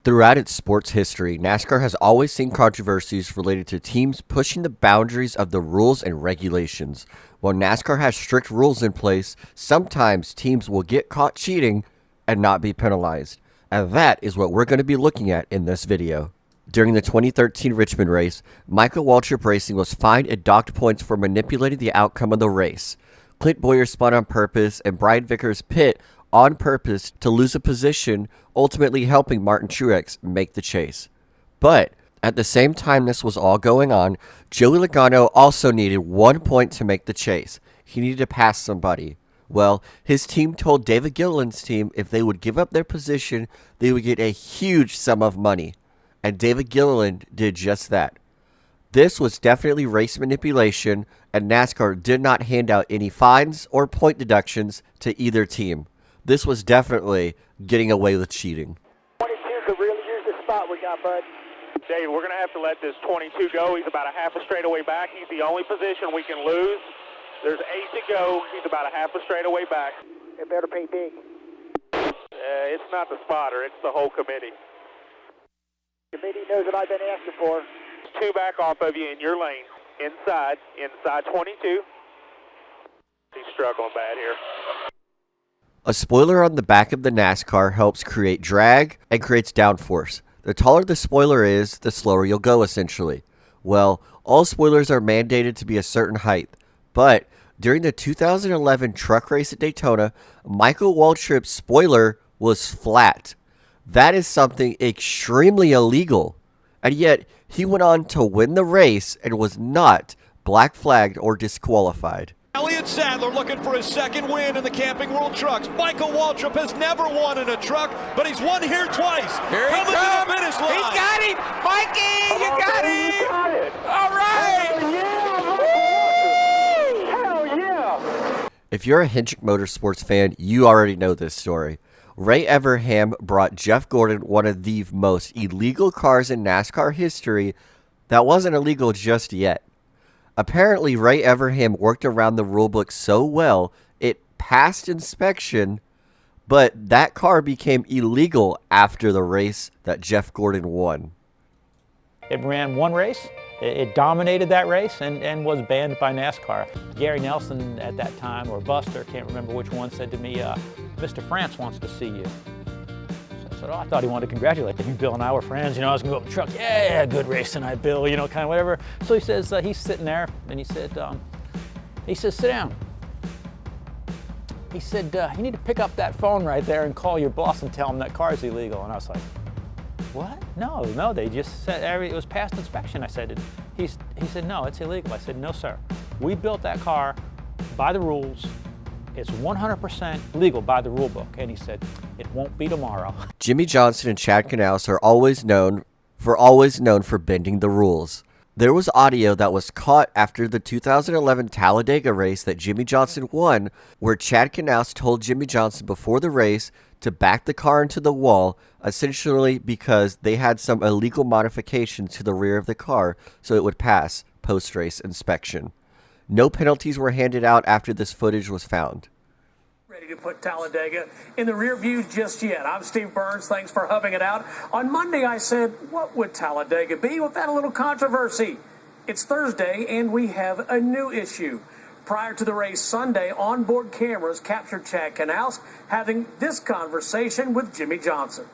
Throughout its sports history, NASCAR has always seen controversies related to teams pushing the boundaries of the rules and regulations. While NASCAR has strict rules in place, sometimes teams will get caught cheating and not be penalized. And that is what we're going to be looking at in this video. During the 2013 Richmond race, Michael Waltrip Racing was fined and docked points for manipulating the outcome of the race. Clint Boyer spun on purpose and Brian Vickers pit on purpose to lose a position, ultimately helping Martin Truex make the chase. But at the same time this was all going on, Joey Logano also needed 1 point to make the chase. He needed to pass somebody. Well, his team told David Gilliland's team if they would give up their position, they would get a huge sum of money. And David Gilliland did just that. This was definitely race manipulation, and NASCAR did not hand out any fines or point deductions to either team. This was definitely getting away with cheating. 22 could really use the spot we got, bud. Dave, we're going to have to let this 22 go. He's about a half a straightaway back. He's the only position we can lose. There's 8 to go. He's about a half a straightaway back. It better pay big. It's not the spotter. It's the whole committee. Committee knows what I've been asking for. 2 back off of you in your lane. Inside 22. He's struggling bad here. A spoiler on the back of the NASCAR helps create drag and creates downforce. The taller the spoiler is, the slower you'll go essentially. Well, all spoilers are mandated to be a certain height, but during the 2011 truck race at Daytona, Michael Waltrip's spoiler was flat. That is something extremely illegal, and yet he went on to win the race and was not black flagged or disqualified. Elliott Sadler looking for his second win in the Camping World Trucks. Michael Waltrip has never won in a truck, but he's won here twice. Here he comes. To the finish line. He got him. Mikey, you got him. All right. Hell yeah! If you're a Hendrick Motorsports fan, you already know this story. Ray Evernham brought Jeff Gordon one of the most illegal cars in NASCAR history that wasn't illegal just yet. Apparently, Ray Evernham worked around the rulebook so well, it passed inspection, but that car became illegal after the race that Jeff Gordon won. It ran one race, it dominated that race, and was banned by NASCAR. Gary Nelson at that time, or Buster, can't remember which one, said to me, Mr. France wants to see you. So I said, I thought he wanted to congratulate me. Bill and I were friends, I was going to go up the truck. Yeah, good race tonight, Bill, kind of whatever. So he says, he's sitting there, and he says, sit down. He said, you need to pick up that phone right there and call your boss and tell him that car's illegal. And I was like, what? No, they just said it was past inspection. I said, he said, no, it's illegal. I said, no, sir. We built that car by the rules. It's 100% legal by the rule book. And he said, it won't be tomorrow. Jimmy Johnson and Chad Knaus are always known for bending the rules. There was audio that was caught after the 2011 Talladega race that Jimmy Johnson won, where Chad Knaus told Jimmy Johnson before the race to back the car into the wall, essentially because they had some illegal modifications to the rear of the car so it would pass post-race inspection. No penalties were handed out after this footage was found. Ready to put Talladega in the rear view just yet. I'm Steve Burns. Thanks for hubbing it out. On Monday, I said, what would Talladega be without a little controversy? It's Thursday, and we have a new issue. Prior to the race Sunday, onboard cameras captured Chad Knaus having this conversation with Jimmy Johnson.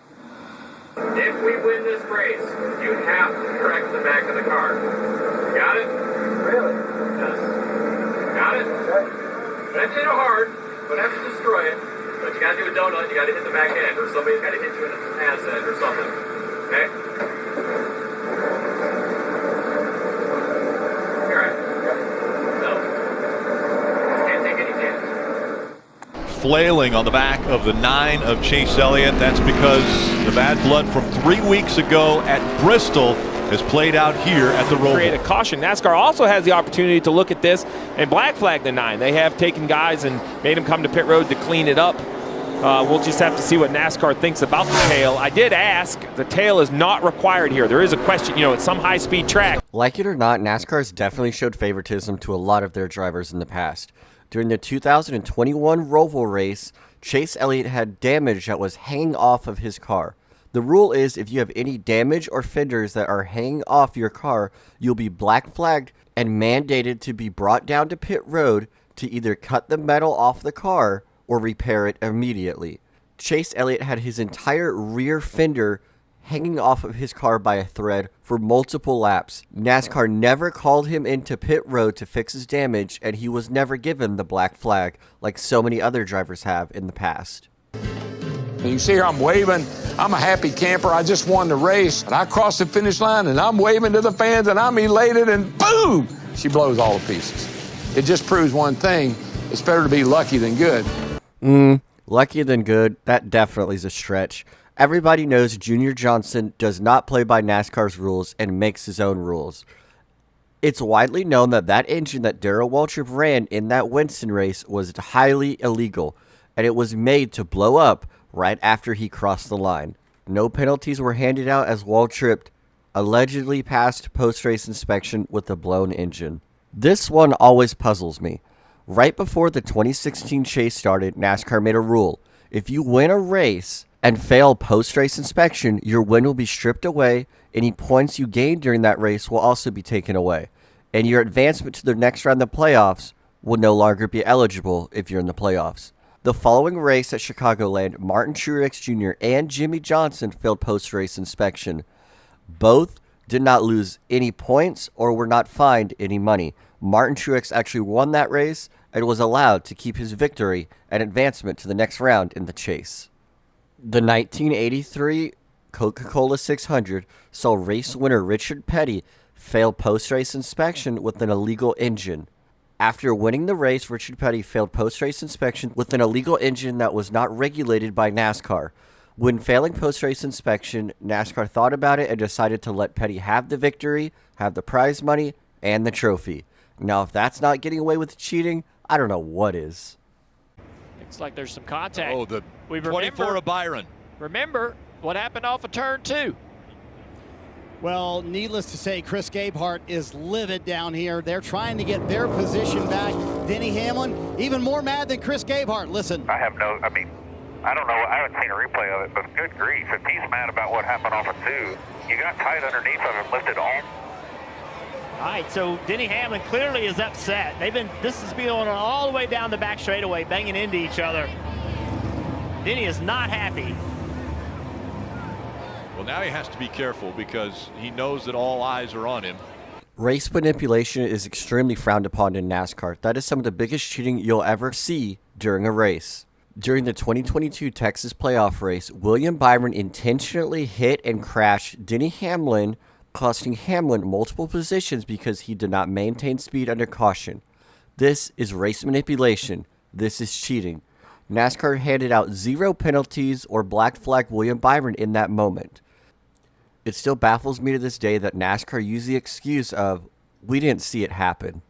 If we win this race, you have to correct the back of the car. Got it? Really? Yes. Got it? That's it hard. Don't have to destroy it. But you got to do a donut. You got to hit the back end, or somebody's got to hit you in the ass end or something. Okay? All right. No. Can't take any chance. Flailing on the back of the 9 of Chase Elliott. That's because the bad blood from 3 weeks ago at Bristol has played out here at the Roval. Create a caution. NASCAR also has the opportunity to look at this and black flag the 9. They have taken guys and made them come to pit road to clean it up. We'll just have to see what NASCAR thinks about the tail. I did ask. The tail is not required here. There is a question. It's some high-speed track. Like it or not, NASCAR has definitely showed favoritism to a lot of their drivers in the past. During the 2021 Roval race, Chase Elliott had damage that was hanging off of his car. The rule is if you have any damage or fenders that are hanging off your car, you'll be black flagged and mandated to be brought down to pit road to either cut the metal off the car or repair it immediately. Chase Elliott had his entire rear fender hanging off of his car by a thread for multiple laps. NASCAR never called him into pit road to fix his damage, and he was never given the black flag like so many other drivers have in the past. You can see here I'm waving. I'm a happy camper. I just won the race. And I crossed the finish line, and I'm waving to the fans, and I'm elated, and boom! She blows all to pieces. It just proves one thing. It's better to be lucky than good. Lucky than good, that definitely is a stretch. Everybody knows Junior Johnson does not play by NASCAR's rules and makes his own rules. It's widely known that that engine that Darrell Waltrip ran in that Winston race was highly illegal, and it was made to blow up right after he crossed the line. No penalties were handed out as Waltrip allegedly passed post-race inspection with a blown engine. This one always puzzles me. Right before the 2016 chase started, NASCAR made a rule. If you win a race and fail post-race inspection, your win will be stripped away. Any points you gained during that race will also be taken away. And your advancement to the next round of the playoffs will no longer be eligible if you're in the playoffs. The following race at Chicagoland, Martin Truex Jr. and Jimmy Johnson failed post-race inspection. Both did not lose any points or were not fined any money. Martin Truex actually won that race and was allowed to keep his victory and advancement to the next round in the chase. The 1983 Coca-Cola 600 saw race winner Richard Petty fail post-race inspection with an illegal engine. After winning the race, Richard Petty failed post-race inspection with an illegal engine that was not regulated by NASCAR. When failing post-race inspection, NASCAR thought about it and decided to let Petty have the victory, have the prize money, and the trophy. Now, if that's not getting away with cheating, I don't know what is. Looks like there's some contact. Oh, the 24 of Byron. Remember what happened off of turn 2. Well, needless to say, Chris Gabehart is livid down here. They're trying to get their position back. Denny Hamlin, even more mad than Chris Gabehart. Listen. I don't know. I haven't seen a replay of it, but good grief. If he's mad about what happened off of 2, you got tight underneath of him, lifted on. All right, so Denny Hamlin clearly is upset. This has been going on all the way down the back straightaway, banging into each other. Denny is not happy. Well, now he has to be careful because he knows that all eyes are on him. Race manipulation is extremely frowned upon in NASCAR. That is some of the biggest cheating you'll ever see during a race. During the 2022 Texas playoff race, William Byron intentionally hit and crashed Denny Hamlin, costing Hamlin multiple positions because he did not maintain speed under caution. This is race manipulation. This is cheating. NASCAR handed out 0 penalties or black flag William Byron in that moment. It still baffles me to this day that NASCAR used the excuse of, we didn't see it happen.